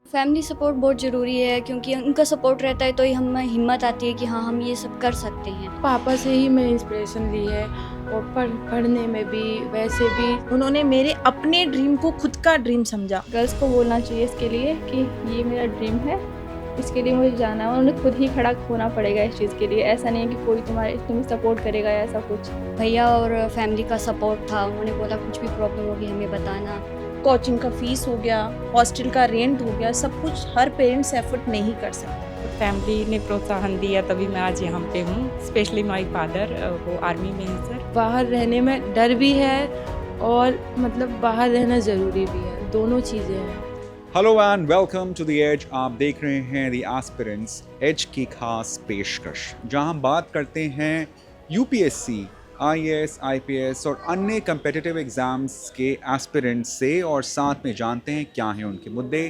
Family support बहुत ज़रूरी है क्योंकि उनका सपोर्ट रहता है तो ही हमें हिम्मत आती है कि हाँ हम ये सब कर सकते हैं। पापा से ही मैंने इंस्पिरेशन ली है और पढ़ने में भी वैसे भी उन्होंने मेरे अपने ड्रीम को खुद का ड्रीम समझा। गर्ल्स को बोलना चाहिए इसके लिए कि ये मेरा ड्रीम है, इसके लिए मुझे जाना है और उन्हें खुद ही खड़ा होना पड़ेगा इस चीज़ के लिए। ऐसा नहीं है कि कोई तुम्हें सपोर्ट करेगा या ऐसा कुछ। भैया और फैमिली का सपोर्ट था, उन्होंने बोला कुछ भी प्रॉब्लम होगी हमें बताना। कोचिंग का फीस हो गया, हॉस्टल का रेंट हो गया, सब कुछ हर पेरेंट्स एफर्ट नहीं कर सकते। फैमिली ने प्रोत्साहन दिया तभी मैं आज यहाँ पे हूँ। स्पेशली माय फादर, वो आर्मी में है सर। बाहर रहने में डर भी है और मतलब बाहर रहना ज़रूरी भी है, दोनों चीज़ें हैं। Hello and welcome to the edge. आप देख रहे हैं द एस्पिरेंट्स एज की खास पेशकश, जहां हम बात करते हैं यूपीएससी, आईएएस, आईपीएस और अन्य कम्पिटिटिव एग्जाम्स के एस्पिरेंट्स से और साथ में जानते हैं क्या हैं उनके मुद्दे,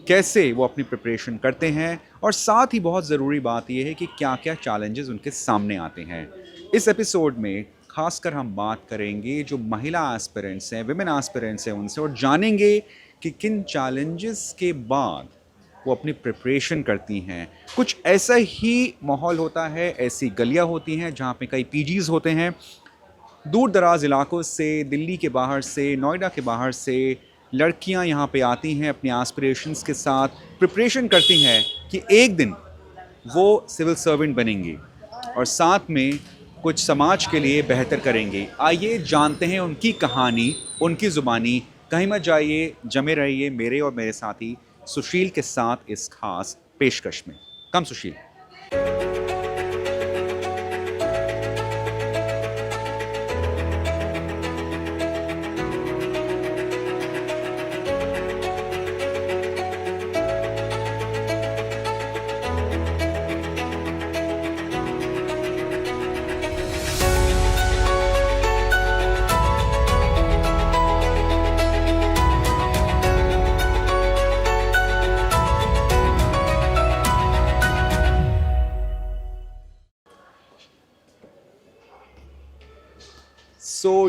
कैसे वो अपनी प्रिपरेशन करते हैं और साथ ही बहुत ज़रूरी बात यह है कि क्या क्या चैलेंजेस उनके सामने आते हैं। इस एपिसोड में खासकर हम बात करेंगे जो महिला एस्पिरेंट्स हैं, विमेन एस्पिरेंट्स हैं उनसे, और जानेंगे कि किन चैलेंजेस के बाद वो अपनी प्रिपरेशन करती हैं। कुछ ऐसा ही माहौल होता है, ऐसी गलियां होती हैं जहाँ पे कई पीजीज़ होते हैं। दूर दराज इलाकों से, दिल्ली के बाहर से, नोएडा के बाहर से लड़कियां यहाँ पे आती हैं, अपनी एस्पिरेशंस के साथ प्रिपरेशन करती हैं कि एक दिन वो सिविल सर्वेंट बनेंगी और साथ में कुछ समाज के लिए बेहतर करेंगे। आइए जानते हैं उनकी कहानी, उनकी ज़ुबानी। कहीं मत जाइए, जमे रहिए मेरे और मेरे साथी सुशील के साथ इस खास पेशकश में। कम सुशील।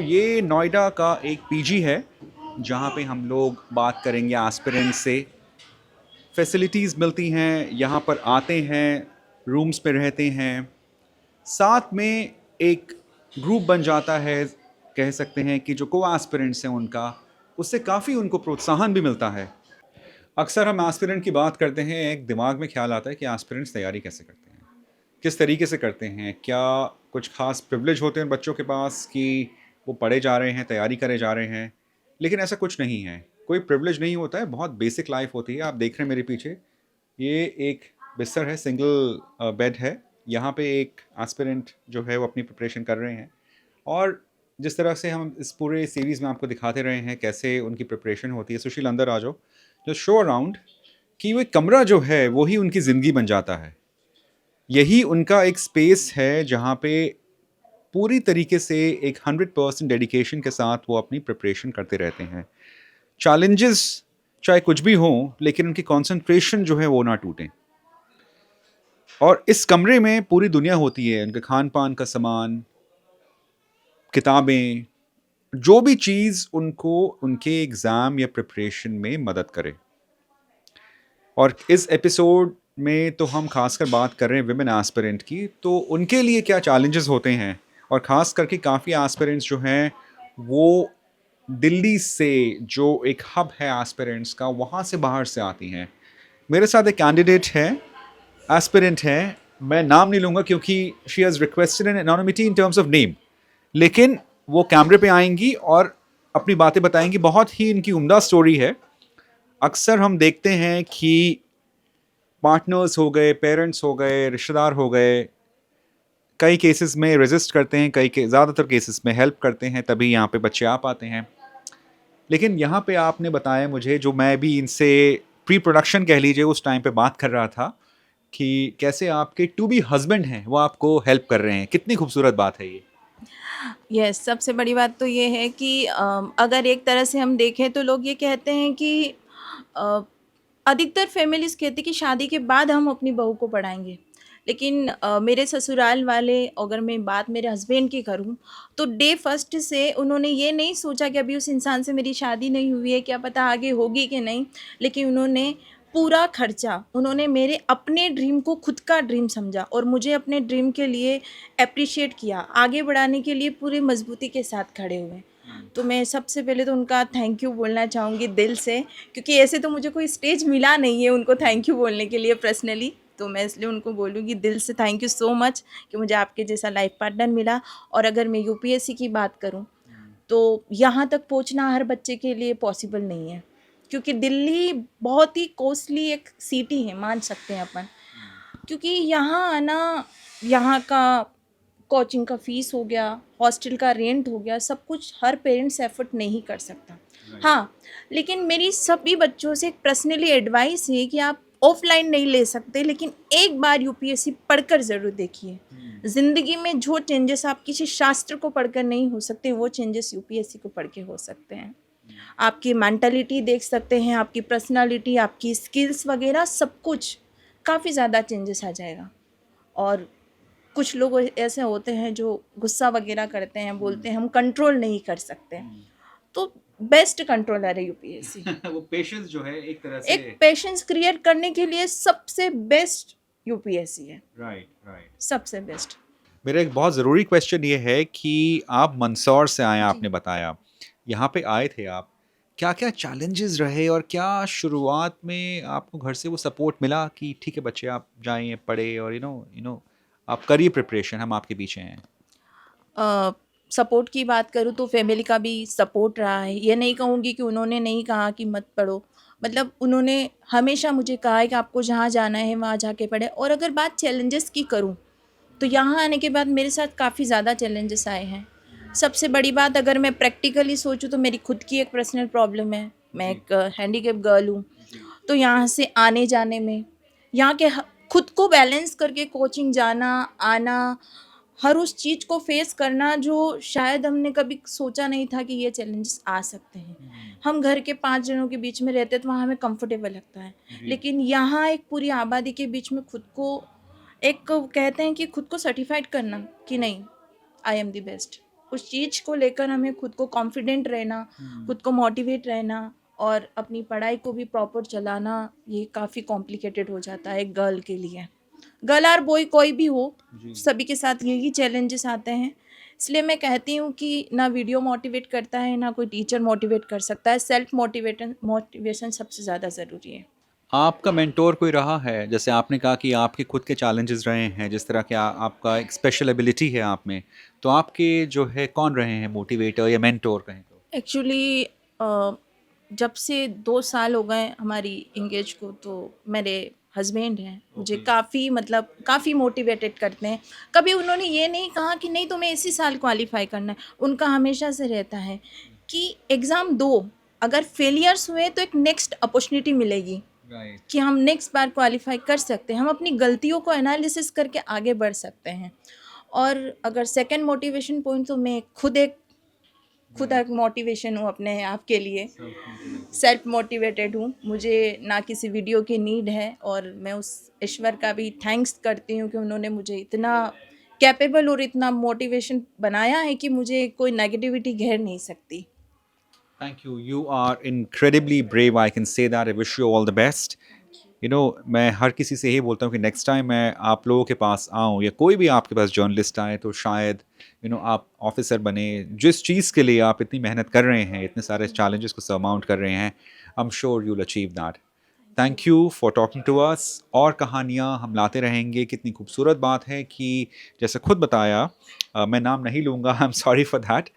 ये नोएडा का एक पीजी है जहाँ पे हम लोग बात करेंगे एस्पिरेंट से। फैसिलिटीज़ मिलती हैं, यहाँ पर आते हैं, रूम्स पे रहते हैं, साथ में एक ग्रुप बन जाता है। कह सकते हैं कि जो को एस्पिरेंट्स हैं उनका, उससे काफ़ी उनको प्रोत्साहन भी मिलता है। अक्सर हम एस्पिरेंट की बात करते हैं, एक दिमाग में ख्याल आता है कि एस्पिरेंट्स तैयारी कैसे करते हैं, किस तरीके से करते हैं, क्या कुछ खास प्रिविलेज होते हैं बच्चों के पास कि वो पढ़े जा रहे हैं, तैयारी करे जा रहे हैं। लेकिन ऐसा कुछ नहीं है, कोई प्रिविलेज नहीं होता है, बहुत बेसिक लाइफ होती है। आप देख रहे हैं मेरे पीछे, ये एक बिस्तर है, सिंगल बेड है। यहाँ पे एक एस्पिरेंट जो है वो अपनी प्रिपरेशन कर रहे हैं और जिस तरह से हम इस पूरे सीरीज़ में आपको दिखाते रहे हैं कैसे उनकी प्रिपरेशन होती है। सुशील अंदर आ जाओ, जो शो अराउंड कि वो कमरा जो है वही उनकी ज़िंदगी बन जाता है। यही उनका एक स्पेस है जहाँ पे पूरी तरीके से एक 100% डेडिकेशन के साथ वो अपनी प्रिपरेशन करते रहते हैं। चैलेंजेस चाहे कुछ भी हों, लेकिन उनकी कंसंट्रेशन जो है वो ना टूटे। और इस कमरे में पूरी दुनिया होती है, उनके खान पान का सामान, किताबें, जो भी चीज़ उनको उनके एग्ज़ाम या प्रिपरेशन में मदद करे। और इस एपिसोड में तो हम खासकर बात कर रहे हैं विमेन एस्पिरेंट की, तो उनके लिए क्या चैलेंजेस होते हैं। और ख़ास करके काफ़ी एस्पिरेंट्स जो हैं वो दिल्ली से, जो एक हब है एस्पिरेंट्स का, वहाँ से बाहर से आती हैं। मेरे साथ एक कैंडिडेट है, एस्पिरेंट है, मैं नाम नहीं लूँगा क्योंकि she has requested an anonymity in terms of name, लेकिन वो कैमरे पे आएंगी और अपनी बातें बताएंगी। बहुत ही इनकी उम्दा स्टोरी है। अक्सर हम देखते हैं कि पार्टनर्स हो गए, पेरेंट्स हो गए, रिश्तेदार हो गए, कई केसेस में रेजिस्ट करते हैं, ज़्यादातर केसेस में हेल्प करते हैं, तभी यहाँ पे बच्चे आ पाते हैं। लेकिन यहाँ पे आपने बताया मुझे, जो मैं भी इनसे प्री प्रोडक्शन कह लीजिए उस टाइम पे बात कर रहा था, कि कैसे आपके टू बी हस्बैंड हैं वो आपको हेल्प कर रहे हैं। कितनी खूबसूरत बात है ये। यस, सबसे बड़ी बात तो ये है कि अगर एक तरह से हम देखें तो लोग ये कहते हैं कि अ, अधिकतर फैमिलीज़ कहती कि शादी के बाद हम अपनी बहू को पढ़ाएँगे। लेकिन मेरे ससुराल वाले, अगर मैं बात मेरे हस्बैंड की करूँ, तो डे फर्स्ट से उन्होंने ये नहीं सोचा कि अभी उस इंसान से मेरी शादी नहीं हुई है, क्या पता आगे होगी कि नहीं। लेकिन उन्होंने पूरा खर्चा उन्होंने मेरे अपने ड्रीम को खुद का ड्रीम समझा और मुझे अपने ड्रीम के लिए अप्रिशिएट किया, आगे बढ़ाने के लिए पूरी मजबूती के साथ खड़े हुए। तो मैं सबसे पहले तो उनका थैंक यू बोलना चाहूँगी दिल से, क्योंकि ऐसे तो मुझे कोई स्टेज मिला नहीं है उनको थैंक यू बोलने के लिए पर्सनली, तो मैं इसलिए उनको बोलूँगी दिल से थैंक यू सो मच कि मुझे आपके जैसा लाइफ पार्टनर मिला। और अगर मैं यूपीएससी की बात करूँ तो यहाँ तक पहुँचना हर बच्चे के लिए पॉसिबल नहीं है, क्योंकि दिल्ली बहुत ही कॉस्टली एक सिटी है, मान सकते हैं अपन, क्योंकि यहाँ आना, यहाँ का कोचिंग का फ़ीस हो गया, हॉस्टल का रेंट हो गया, सब कुछ हर पेरेंट्स एफर्ट नहीं कर सकता। हाँ, लेकिन मेरी सभी बच्चों से एक पर्सनली एडवाइस है कि आप ऑफलाइन नहीं ले सकते, लेकिन एक बार यूपीएससी पढ़कर ज़रूर देखिए। ज़िंदगी में जो चेंजेस आप किसी शास्त्र को पढ़कर नहीं हो सकते, वो चेंजेस यूपीएससी को पढ़ के हो सकते हैं। आपकी मेंटालिटी देख सकते हैं, आपकी पर्सनालिटी, आपकी स्किल्स वगैरह सब कुछ काफ़ी ज़्यादा चेंजेस आ जाएगा। और कुछ लोग ऐसे होते हैं जो गुस्सा वगैरह करते हैं, बोलते हैं हम कंट्रोल नहीं कर सकते, तो बेस्ट कंट्रोलर है यूपीएससी। वो पेशेंस जो है एक तरह से, एक पेशेंस क्रिएट करने के लिए सबसे बेस्ट यूपीएससी है, राइट। सबसे बेस्ट। मेरा एक बहुत ज़रूरी क्वेश्चन ये है कि आप मंदसौर से आए, आपने बताया यहाँ पे आए थे आप, क्या क्या चैलेंजेस रहे और क्या शुरुआत में आपको घर से वो सपोर्ट मिला कि ठीक है बच्चे आप जाएं पढ़े और यू नो आप करिए प्रिपरेशन, हम आपके पीछे हैं? सपोर्ट की बात करूँ तो फैमिली का भी सपोर्ट रहा है। ये नहीं कहूँगी कि उन्होंने नहीं कहा कि मत पढ़ो, मतलब उन्होंने हमेशा मुझे कहा है कि आपको जहाँ जाना है वहाँ जाके पढ़े। और अगर बात चैलेंजेस की करूँ तो यहाँ आने के बाद मेरे साथ काफ़ी ज़्यादा चैलेंजेस आए हैं। सबसे बड़ी बात अगर मैं प्रैक्टिकली सोचूं तो मेरी खुद की एक पर्सनल प्रॉब्लम है, मैं एक हैंडीकैप गर्ल हूँ, तो यहाँ से आने जाने में, यहाँ के खुद को बैलेंस करके कोचिंग जाना आना, हर उस चीज़ को फेस करना जो शायद हमने कभी सोचा नहीं था कि ये चैलेंजेस आ सकते हैं। हम घर के 5 जनों के बीच में रहते तो वहाँ हमें कंफर्टेबल लगता है, लेकिन यहाँ एक पूरी आबादी के बीच में खुद को एक कहते हैं कि खुद को सर्टिफाइड करना कि नहीं आई एम द बेस्ट, उस चीज़ को लेकर हमें खुद को कॉन्फिडेंट रहना, खुद को मोटिवेट रहना और अपनी पढ़ाई को भी प्रॉपर चलाना, ये काफ़ी कॉम्प्लिकेटेड हो जाता है एक गर्ल के लिए। गर्ल और बॉय कोई भी हो, सभी के साथ यही चैलेंजेस आते हैं। इसलिए मैं कहती हूँ कि ना वीडियो मोटिवेट करता है ना कोई टीचर मोटिवेट कर सकता है, सेल्फ मोटिवेशन सबसे ज़्यादा ज़रूरी है। आपका मेंटोर कोई रहा है? जैसे आपने कहा कि आपके खुद के चैलेंजेस रहे हैं, जिस तरह के आपका एक स्पेशल एबिलिटी है आप में, तो आपके जो है कौन रहे हैं मोटिवेटर या मेंटोर कहें तो? एक्चुअली जब से 2 साल हो गए हमारी इंगेज को, तो मेरे हस्बैंड हैं, मुझे काफ़ी मोटिवेटेड करते हैं। कभी उन्होंने ये नहीं कहा कि नहीं तुम्हें इसी साल क्वालिफाई करना है, उनका हमेशा से रहता है कि एग्ज़ाम दो, अगर फेलियर्स हुए तो एक नेक्स्ट अपॉर्चुनिटी मिलेगी कि हम नेक्स्ट बार क्वालिफाई कर सकते हैं, हम अपनी गलतियों को एनालिसिस करके आगे बढ़ सकते हैं। और अगर सेकंड मोटिवेशन पॉइंट तो मैं खुद एक मोटिवेशन हूँ अपने आप के लिए, सेल्फ मोटिवेटेड हूँ, मुझे ना किसी वीडियो की नीड है और मैं उस ईश्वर का भी थैंक्स करती हूँ कि उन्होंने मुझे इतना कैपेबल और इतना मोटिवेशन बनाया है कि मुझे कोई नेगेटिविटी घेर नहीं सकती। Thank you. You are incredibly brave. I can say that. I wish you all the best. मैं हर किसी से यही बोलता हूँ कि नेक्स्ट टाइम मैं आप लोगों के पास आऊँ या कोई भी आपके पास जर्नलिस्ट आए तो शायद आप ऑफिसर बने, जिस चीज़ के लिए आप इतनी मेहनत कर रहे हैं, इतने सारे चैलेंजेस को सरमाउंट कर रहे हैं, I am sure you will achieve that. Thank you for talking to us. और कहानियाँ हम लाते रहेंगे। कितनी खूबसूरत बात है कि जैसे खुद बताया, मैं नाम नहीं लूँगा, I am sorry for that,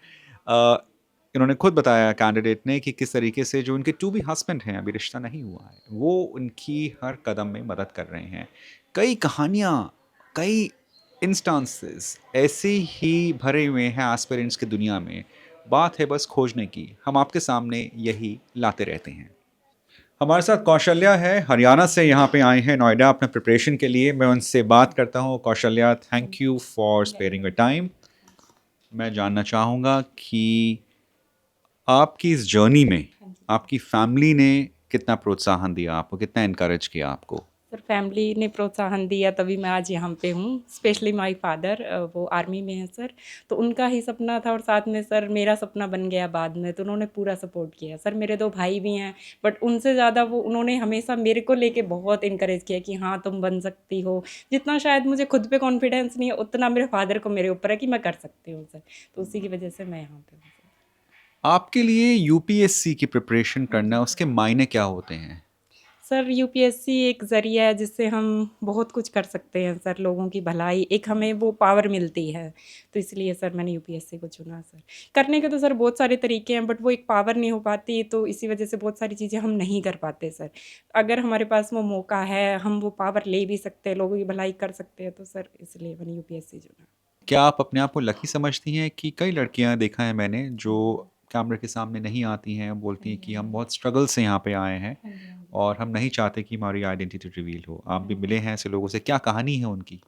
इन्होंने खुद बताया कैंडिडेट ने कि किस तरीके से जो उनके टू बी हस्बैंड हैं, अभी रिश्ता नहीं हुआ है, वो उनकी हर कदम में मदद कर रहे हैं। कई कहानियाँ, कई इंस्टांसेस ऐसे ही भरे हुए हैं एस्पिरेंट्स की दुनिया में। बात है बस खोजने की, हम आपके सामने यही लाते रहते हैं। हमारे साथ कौशल्या है, हरियाणा से यहाँ पे आए हैं नोएडा अपने प्रिपरेशन के लिए। मैं उनसे बात करता हूँ। Kaushalya, thank you for sparing your time. मैं जानना चाहूँगा कि आपकी इस जर्नी में आपकी फैमिली ने कितना प्रोत्साहन दिया आपको, कितना इनकरेज किया आपको? सर फैमिली ने प्रोत्साहन दिया तभी मैं आज यहाँ पे हूँ। स्पेशली माय फादर वो आर्मी में है सर, तो उनका ही सपना था और साथ में सर मेरा सपना बन गया बाद में, तो उन्होंने पूरा सपोर्ट किया। सर मेरे 2 भाई भी हैं, बट उनसे ज़्यादा वो उन्होंने हमेशा मेरे को लेके बहुत इनकरेज किया कि हाँ तुम बन सकती हो। जितना शायद मुझे खुद पे कॉन्फिडेंस नहीं है, उतना मेरे फादर को मेरे ऊपर है कि मैं कर सकती हूँ सर, तो उसी की वजह से मैं यहाँ पे हूँ सर। आपके लिए यूपीएससी की प्रिपरेशन करना उसके मायने क्या होते हैं? सर यूपीएससी एक ज़रिया है जिससे हम बहुत कुछ कर सकते हैं सर, लोगों की भलाई, एक हमें वो पावर मिलती है, तो इसलिए सर मैंने यूपीएससी को चुना सर। करने के तो सर बहुत सारे तरीके हैं, बट वो एक पावर नहीं हो पाती, तो इसी वजह से बहुत सारी चीज़ें हम नहीं कर पाते सर। अगर हमारे पास वो मौका है, हम वो पावर ले भी सकते हैं, लोगों की भलाई कर सकते हैं, तो सर इसलिए मैंने यूपीएससी चुना। क्या आप अपने आप को लकी समझती हैं कि कई लड़कियां देखा है मैंने जो कैमरे के सामने नहीं आती हैं, बोलती हैं कि हम बहुत स्ट्रगल से यहाँ पे आए हैं और हम नहीं चाहते कि हमारी आइडेंटिटी रिवील हो। आप भी मिले हैं ऐसे लोगों से, क्या कहानी है उनकी?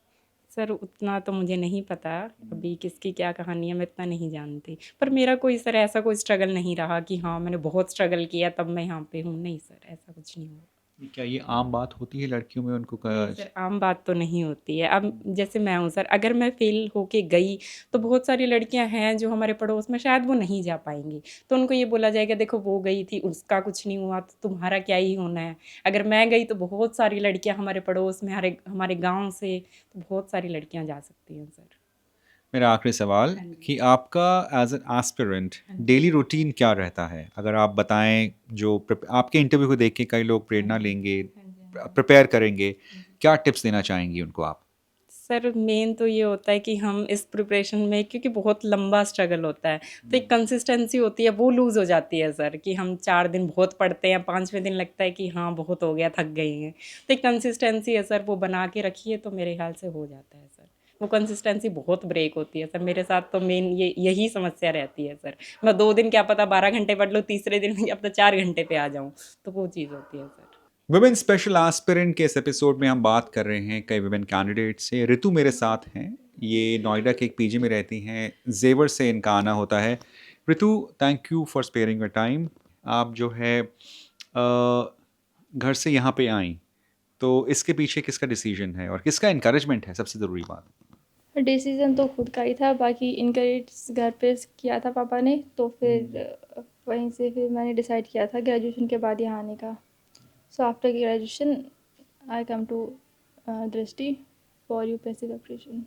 सर उतना तो मुझे नहीं पता अभी किसकी क्या कहानी है, मैं इतना नहीं जानती, पर मेरा कोई सर ऐसा कोई स्ट्रगल नहीं रहा कि हाँ मैंने बहुत स्ट्रगल किया तब मैं यहाँ पे हूँ, नहीं सर ऐसा कुछ नहीं हुआ। क्या ये आम बात होती है लड़कियों में उनको सर आम बात तो नहीं होती है। अब जैसे मैं हूँ सर, अगर मैं फेल होके गई तो बहुत सारी लड़कियां हैं जो हमारे पड़ोस में शायद वो नहीं जा पाएंगी, तो उनको ये बोला जाएगा देखो वो गई थी उसका कुछ नहीं हुआ तो तुम्हारा क्या ही होना है। अगर मैं गई तो बहुत सारी लड़कियां हमारे पड़ोस में हमारे गाँव से, तो बहुत सारी लड़कियाँ जा सकती हैं सर। मेरा आखिरी सवाल कि आपका as an aspirant daily routine क्या रहता है? अगर आप बताएं, जो आपके इंटरव्यू को देख के कई लोग प्रेरणा लेंगे, प्रिपेयर करेंगे, क्या टिप्स देना चाहेंगी उनको आप? सर मेन तो ये होता है कि हम इस प्रिपरेशन में, क्योंकि बहुत लंबा स्ट्रगल होता है, तो एक कंसिस्टेंसी होती है वो लूज़ हो जाती है सर, कि हम 4 दिन बहुत पढ़ते हैं, 5वें दिन लगता है कि हाँ बहुत हो गया, थक गए हैं, तो एक कंसिस्टेंसी है सर, वो बना के रखिए तो मेरे ख्याल से हो जाता है सर। वो कंसिस्टेंसी बहुत ब्रेक होती है सर, मेरे साथ तो मेन यही समस्या रहती है सर। मैं 2 दिन क्या पता 12 घंटे पढ़ लूँ, तीसरे दिन अब तो 4 घंटे पे आ जाऊँ, तो वो चीज़ होती है सर। वुमेन स्पेशल एस्पिरेंट के इस एपिसोड में हम बात कर रहे हैं कई वुमेन कैंडिडेट से। ऋतु मेरे साथ हैं, ये नोएडा के एक पीजी में रहती हैं, जेवर से इनका आना होता है। Ritu, thank you for sparing your time. आप जो है घर से यहाँ पे आई, तो इसके पीछे किसका डिसीजन है और किसका इनकरेजमेंट है, सबसे ज़रूरी बात? डिसीज़न तो खुद का ही था, बाकी इनकरेज घर पे किया था पापा ने, तो फिर वहीं से फिर मैंने डिसाइड किया था ग्रेजुएशन के बाद यहाँ आने का। So after graduation I come to Drishti for UPSC preparation.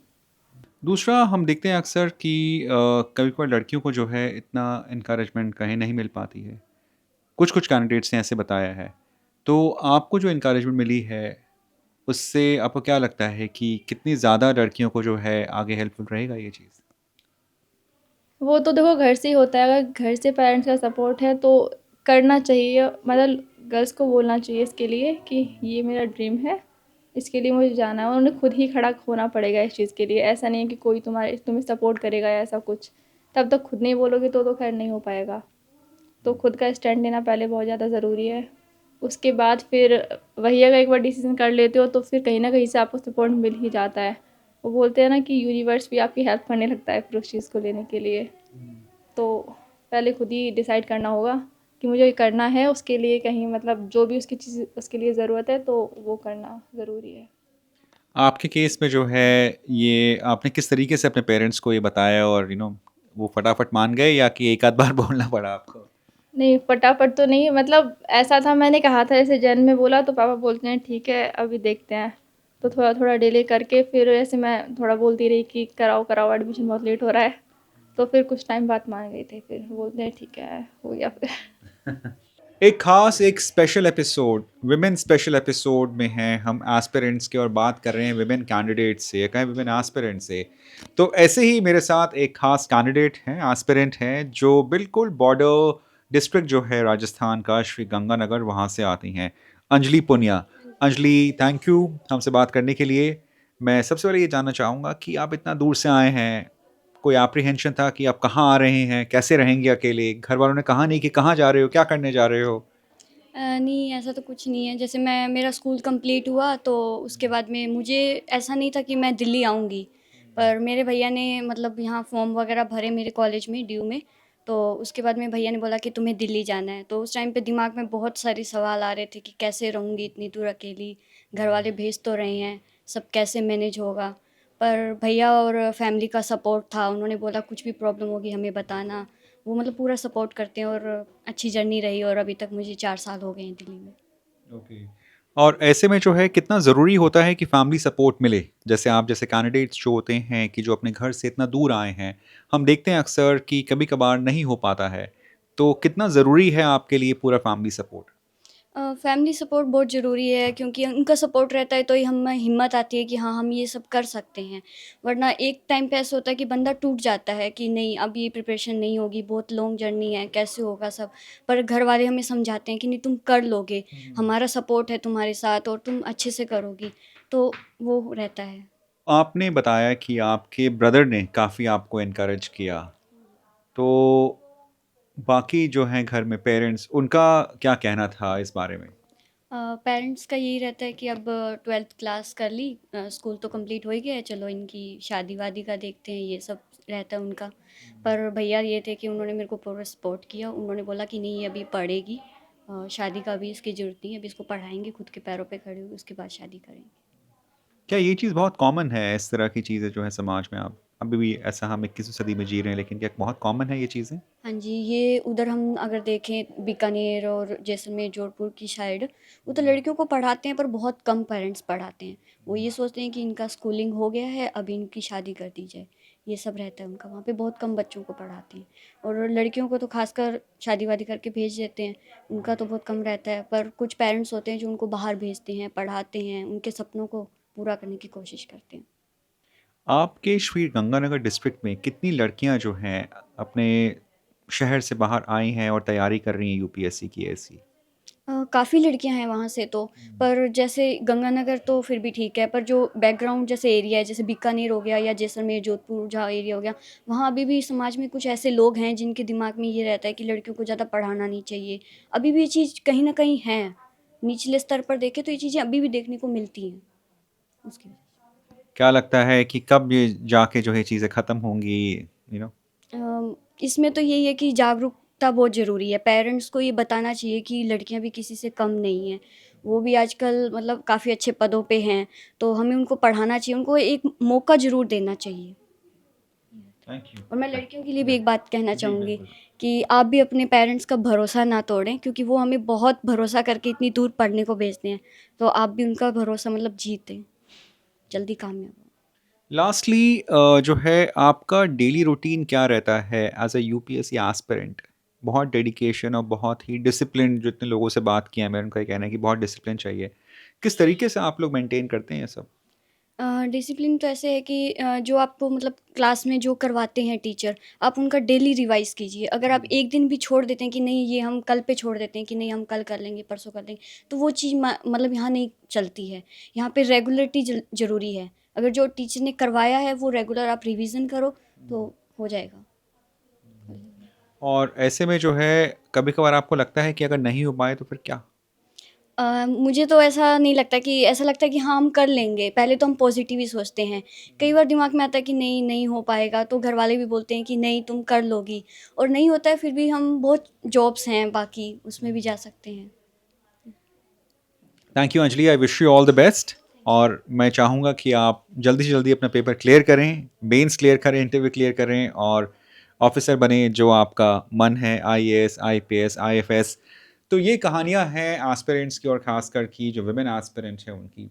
दूसरा, हम देखते हैं अक्सर कि कभी कभी लड़कियों को जो है इतना इनकरेजमेंट कहीं नहीं मिल पाती है। कुछ कुछ कैंडिडेट्स ने ऐसे बताया है, तो आपको जो इनकरेजमेंट मिली है उससे आपको क्या लगता है कि कितनी ज़्यादा लड़कियों को जो है आगे हेल्पफुल रहेगा ये चीज़? वो तो देखो घर से ही होता है, अगर घर से पेरेंट्स का सपोर्ट है तो करना चाहिए, मतलब गर्ल्स को बोलना चाहिए इसके लिए कि ये मेरा ड्रीम है, इसके लिए मुझे जाना है, और उन्हें खुद ही खड़ा होना पड़ेगा इस चीज़ के लिए। ऐसा नहीं है कि कोई तुम्हें सपोर्ट करेगा या ऐसा कुछ, तब तक खुद नहीं बोलोगे तो खैर नहीं हो पाएगा। तो खुद का स्टैंड लेना पहले बहुत ज़्यादा ज़रूरी है, उसके बाद फिर वही अगर एक बार डिसीजन कर लेते हो तो फिर कहीं ना कहीं से आपको सपोर्ट मिल ही जाता है। वो बोलते हैं ना कि यूनिवर्स भी आपकी हेल्प करने लगता है फिर उस चीज़ को लेने के लिए। तो पहले खुद ही डिसाइड करना होगा कि मुझे ये करना है, उसके लिए कहीं मतलब जो भी उसकी चीज़ उसके लिए ज़रूरत है तो वो करना ज़रूरी है। आपके केस में जो है ये आपने किस तरीके से अपने पेरेंट्स को ये बताया और वो फटाफट मान गए या कि एक आध बार बोलना पड़ा आपको? नहीं, फटाफट तो नहीं, मतलब ऐसा था, मैंने कहा था ऐसे जन में बोला तो पापा बोलते हैं ठीक है अभी देखते हैं, तो थोड़ा थोड़ा डिले करके फिर ऐसे मैं थोड़ा बोलती रही कि कराओ कराओ एडमिशन बहुत लेट हो रहा है, तो फिर कुछ टाइम बाद मान गए थे, फिर बोलते हैं ठीक है हो गया फिर। एक special episode, women special episode में हैं हम एस्पिरेंट्स के और बात कर रहे हैं विमेन कैंडिडेट से, कहें विमेन एस्पिरेंट से। तो ऐसे ही मेरे साथ एक खास कैंडिडेट हैं, एस्पिरेंट हैं, जो बिल्कुल बॉर्डर डिस्ट्रिक्ट जो है राजस्थान का, श्री गंगानगर, वहाँ से आती हैं, अंजलि पुनिया। अंजलि, थैंक यू हमसे बात करने के लिए। मैं सबसे पहले ये जानना चाहूँगा कि आप इतना दूर से आए हैं, कोई एप्रीहेंशन था कि आप कहाँ आ रहे हैं, कैसे रहेंगे अकेले? घर वालों ने कहा नहीं कि कहाँ जा रहे हो, क्या करने जा रहे हो? नहीं, ऐसा तो कुछ नहीं है। जैसे मेरा स्कूल कंप्लीट हुआ तो उसके बाद में मुझे ऐसा नहीं था कि मैं दिल्ली आऊँगी, पर मेरे भैया ने मतलब यहाँ फॉर्म वगैरह भरे मेरे कॉलेज में, ड्यू में, तो उसके बाद में भैया ने बोला कि तुम्हें दिल्ली जाना है। तो उस टाइम पे दिमाग में बहुत सारे सवाल आ रहे थे कि कैसे रहूँगी इतनी दूर अकेली, घर वाले भेज तो रहे हैं, सब कैसे मैनेज होगा। पर भैया और फैमिली का सपोर्ट था, उन्होंने बोला कुछ भी प्रॉब्लम होगी हमें बताना। वो मतलब पूरा सपोर्ट करते हैं और अच्छी जर्नी रही और अभी तक मुझे 4 साल हो गए हैं दिल्ली में। ओके। और ऐसे में जो है कितना ज़रूरी होता है कि फैमिली सपोर्ट मिले? जैसे आप जैसे कैंडिडेट्स जो होते हैं कि जो अपने घर से इतना दूर आए हैं, हम देखते हैं अक्सर कि कभी-कभार नहीं हो पाता है। तो कितना ज़रूरी है आपके लिए पूरा फैमिली सपोर्ट? फैमिली सपोर्ट बहुत ज़रूरी है क्योंकि उनका सपोर्ट रहता है तो ही हमें हिम्मत आती है कि हाँ, हम ये सब कर सकते हैं। वरना एक टाइम पे ऐसा होता है कि बंदा टूट जाता है कि नहीं, अब ये प्रिपरेशन नहीं होगी, बहुत लॉन्ग जर्नी है, कैसे होगा सब। पर घर वाले हमें समझाते हैं कि नहीं, तुम कर लोगे, हमारा सपोर्ट है तुम्हारे साथ और तुम अच्छे से करोगी। तो वो रहता है। आपने बताया कि आपके ब्रदर ने काफ़ी आपको एनकरेज किया। तो बाकी जो हैं घर में पेरेंट्स, उनका क्या कहना था इस बारे में? पेरेंट्स का यही रहता है कि अब 12th क्लास कर ली, स्कूल तो कंप्लीट हो ही गया है, चलो इनकी शादी वादी का देखते हैं, ये सब रहता है उनका। पर भैया ये थे कि उन्होंने मेरे को पूरा सपोर्ट किया। उन्होंने बोला कि नहीं, ये अभी पढ़ेगी, शादी का अभी इसकी ज़रूरत नहीं है, अभी इसको पढ़ाएंगे, खुद के पैरों पे खड़ी होगी, उसके बाद शादी करेंगे। क्या ये चीज़ बहुत कॉमन है, इस तरह की चीज़ें जो हैं समाज में? आप अभी भी ऐसा, हम 21वीं सदी में जी रहे हैं, लेकिन क्या बहुत कॉमन है ये चीज़ें? हाँ जी, ये उधर हम अगर देखें बीकानेर और जैसलमेर, जोधपुर की साइड, उधर लड़कियों को पढ़ाते हैं पर बहुत कम पेरेंट्स पढ़ाते हैं। वो ये सोचते हैं कि इनका स्कूलिंग हो गया है, अब इनकी शादी कर दी जाए, ये सब रहता है उनका। वहाँ पे बहुत कम बच्चों को पढ़ाते हैं और लड़कियों को तो खासकर शादी-वादी करके भेज देते हैं, उनका तो बहुत कम रहता है। पर कुछ पेरेंट्स होते हैं जो उनको बाहर भेजते हैं, पढ़ाते हैं, उनके सपनों को पूरा करने की कोशिश करते हैं। आपके श्री गंगानगर डिस्ट्रिक्ट में कितनी लड़कियां जो हैं अपने शहर से बाहर आई हैं और तैयारी कर रही हैं यूपीएससी की ऐसी? काफ़ी लड़कियां हैं वहाँ से तो, पर जैसे गंगानगर तो फिर भी ठीक है, पर जो बैकग्राउंड जैसे एरिया है, जैसे बीकानेर हो गया या जैसलमेर, जोधपुर जहाँ एरिया हो गया, वहाँ अभी भी समाज में कुछ ऐसे लोग हैं जिनके दिमाग में ये रहता है कि लड़कियों को ज़्यादा पढ़ाना नहीं चाहिए। अभी भी ये चीज़ कहीं ना कहीं है, निचले स्तर पर देखें तो ये चीज़ें अभी भी देखने को मिलती हैं उसकी क्या लगता है कि कब ये जाके जो है चीज़ें ख़त्म होंगी? यू नो इसमें तो यही है कि जागरूकता बहुत ज़रूरी है। पेरेंट्स को ये बताना चाहिए कि लड़कियां भी किसी से कम नहीं हैं। वो भी आजकल मतलब काफ़ी अच्छे पदों पे हैं, तो हमें उनको पढ़ाना चाहिए, उनको एक मौका ज़रूर देना चाहिए। Thank you. और मैं लड़कियों के लिए भी एक बात कहना चाहूँगी कि आप भी अपने पेरेंट्स का भरोसा ना तोड़ें, क्योंकि वो हमें बहुत भरोसा करके इतनी दूर पढ़ने को भेजते हैं। तो आप भी उनका भरोसा मतलब जीतें, जल्दी कामयाब हो। लास्टली जो है आपका डेली रूटीन क्या रहता है एज अ यूपीएससी एस्पिरेंट? बहुत डेडिकेशन और बहुत ही डिसिप्लिन, जितने लोगों से बात किया है मैं उनका ये कहना है कि बहुत डिसिप्लिन चाहिए। किस तरीके से आप लोग मेंटेन करते हैं ये सब? डिसिप्लिन तो ऐसे है कि जो आपको मतलब क्लास में जो करवाते हैं टीचर, आप उनका डेली रिवाइज़ कीजिए। अगर आप एक दिन भी छोड़ देते हैं कि नहीं, ये हम कल पे छोड़ देते हैं कि नहीं हम कल कर लेंगे, परसों कर लेंगे, तो वो चीज़ मतलब यहाँ नहीं चलती है। यहाँ पे रेगुलरिटी ज़रूरी है। अगर जो टीचर ने करवाया है वो रेगुलर आप रिवीजन करो तो हो जाएगा। और ऐसे में जो है कभी-कभार आपको लगता है कि अगर नहीं हो पाए तो फिर क्या? मुझे तो ऐसा नहीं लगता, कि ऐसा लगता है कि हाँ, हम कर लेंगे। पहले तो हम पॉजिटिव ही सोचते हैं। कई बार दिमाग में आता है कि नहीं, नहीं हो पाएगा, तो घर वाले भी बोलते हैं कि नहीं तुम कर लोगी, और नहीं होता है फिर भी हम बहुत जॉब्स हैं बाकी, उसमें भी जा सकते हैं। Thank you Anjali, I wish you all the best. और मैं चाहूँगा कि आप जल्दी से जल्दी अपना पेपर क्लियर करें, मेंस क्लियर करें, इंटरव्यू क्लियर करें और ऑफिसर बने जो आपका मन है, आईएएस, आईपीएस, आईएफएस। तो ये कहानियाँ हैं एस्पिरेंट्स की और ख़ासकर की जो विमेन एस्पिरेंट हैं उनकी।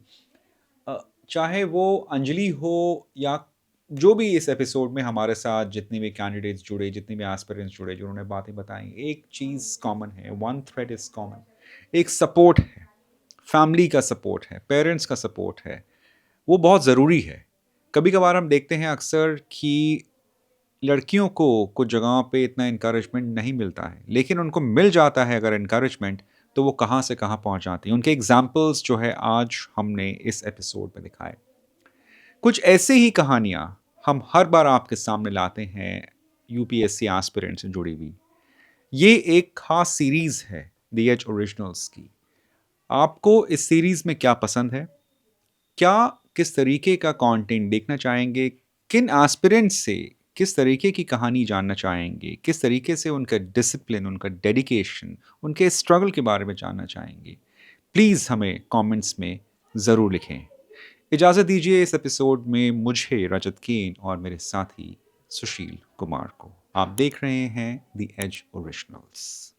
चाहे वो अंजलि हो या जो भी इस एपिसोड में हमारे साथ जितने भी कैंडिडेट्स जुड़े, जितने भी एस्पिरेंट्स जुड़े, जिन्होंने बातें बताई, एक चीज़ कॉमन है, वन थ्रेड इज़ कॉमन। एक सपोर्ट है, फैमिली का सपोर्ट है, पेरेंट्स का सपोर्ट है, वो बहुत ज़रूरी है। कभी कभार हम देखते हैं अक्सर कि लड़कियों को कुछ जगहों पे इतना इनकरेजमेंट नहीं मिलता है, लेकिन उनको मिल जाता है अगर इनकरेजमेंट, तो वो कहाँ से कहाँ पहुँच जाती हैं। उनके एग्जाम्पल्स जो है आज हमने इस एपिसोड में दिखाए। कुछ ऐसे ही कहानियाँ हम हर बार आपके सामने लाते हैं यूपीएससी एस्पिरेंट से जुड़ी हुई। ये एक खास सीरीज़ है द एज ओरिजिनल्स की। आपको इस सीरीज़ में क्या पसंद है? क्या किस तरीके का कंटेंट देखना चाहेंगे? किन एस्पिरेंट्स से किस तरीके की कहानी जानना चाहेंगे, किस तरीके से उनका डिसिप्लिन, उनका डेडिकेशन, उनके स्ट्रगल के बारे में जानना चाहेंगे, प्लीज़ हमें कमेंट्स में ज़रूर लिखें। इजाज़त दीजिए इस एपिसोड में मुझे, रजत केन, और मेरे साथी सुशील कुमार को। आप देख रहे हैं द एज ओरिजिनल्स।